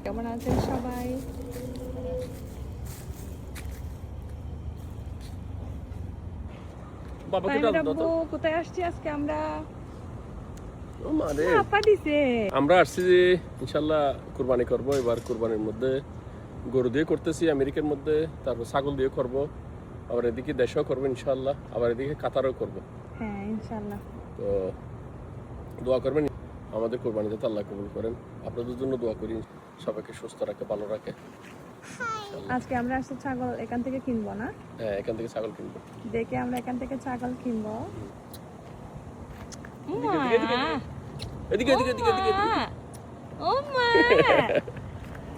কেমন আছেন সবাই? কোথায় আসছি আজকে আমরা? আমরা আসছি যে ইনশাল্লাহ কুরবানি করব। এবার কুরবানির মধ্যে গরু দিয়ে করতেছি আমেরিকার মধ্যে, তারপর ছাগল দিয়ে করব, আবার এদিকে দেশেও করবো ইনশাল্লাহ, আবার এদিকে কাতারও করব। হ্যাঁ ইনশাল্লাহ। তো দোয়া করবেন আমাদের কুরবানি যাতে আল্লাহ কবুল করেন। আপনাদের জন্য দোয়া করি, সবাইকে সুস্থ রাখে, ভালো রাখে। আজকে আমরা আসলে ছাগল এখান থেকে কিনবো না? হ্যাঁ, এখান থেকে ছাগল কিনবো। দেখে আমরা এখান থেকে ছাগল কিনবো। এদিকে এদিকে এদিকে এদিকে এদিকে। ও মা,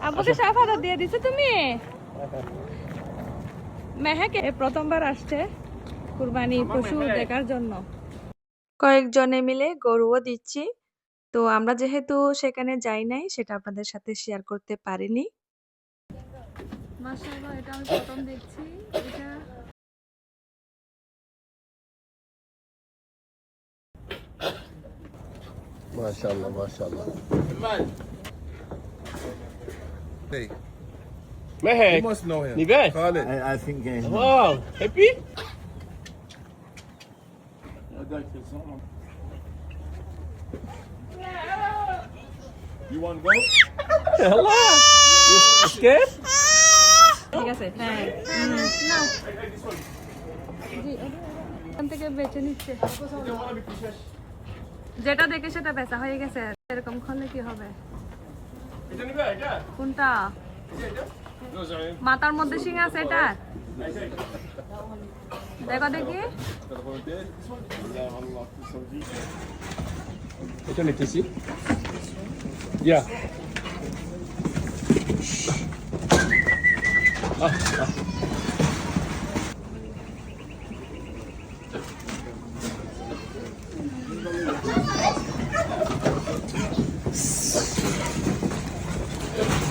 আব্বুকে সাফাতা দিয়ে দিছো তুমি? মেহাকে প্রথমবার আসছে কুরবানি পশু দেখার জন্য। কয়েকজনে মিলে গরুও দিচ্ছি। তো আমরা যেহেতু সেখানে যাই নাই, সেটা আপনাদের সাথে শেয়ার করতে পারিনি। মাশাআল্লাহ, এটা আমি প্রথম দেখছি। এটা মাশাআল্লাহ মাশাআল্লাহ। Hey, Mehek, you must know him. Nivet. Khalid. I think Wow, happy? You want to go? Hello. You scared? ঠিক আছে, হ্যাঁ নাও। জি, এখান থেকে বেছে নিচ্ছে। যেটা দেখে সেটা বেচা হয়ে গেছে। এরকম করলে কি হবে? কোনটা? মাথার মধ্যে শিং আছে এটা? দেখো দেখি। এটা নিতেছি। Yeah.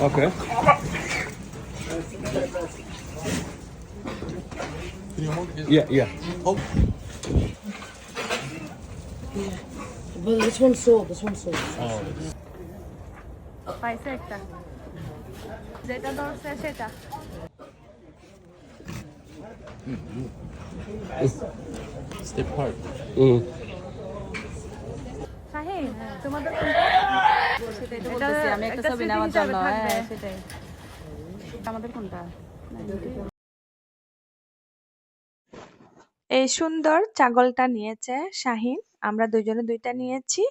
Okay. Can you hold it? Yeah, yeah. Hold. But this one's sold. This one's sold. পাইছে একটা, যেটা ধরছে সেটা। Stay apart. শাহিন, তোমাদের কোনটা? সেটাই তো বলতেছি আমি, একটা ছবি নেওয়ার জন্য। হ্যাঁ সেটাই। আমাদের কোনটা? এই সুন্দর ছাগলটা নিয়েছে শাহিন, আমরা দুজনে দুইটা নিয়েছি।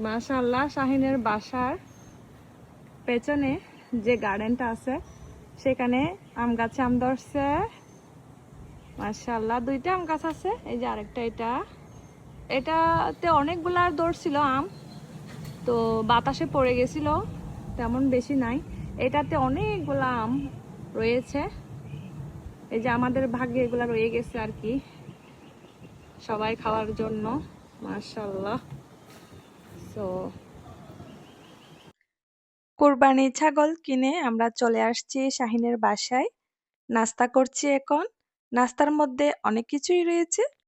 মাশাআল্লাহ, শাহিনের বাসার পেছনে যে গার্ডেনটা আছে সেখানে আম গাছে আম ধরছে। মাশাআল্লাহ, দুইটা আম গাছ আছে। এই যে আরেকটা, এটাতে অনেকগুলা ধরছিল আম, তো বাতাসে পড়ে গেছিল, তেমন বেশি নাই। এটাতে অনেকগুলা আম রয়েছে। এই যে আমাদের ভাগ্যে এগুলা রয়ে গেছে আর কি, সবাই খাওয়ার জন্য। মাশাআল্লাহ। তো কুরবানি ছাগল কিনে আমরা চলে আসছি শাহিনের বাসায়। নাস্তা করছি এখন। নাস্তার মধ্যে অনেক কিছুই রয়েছে,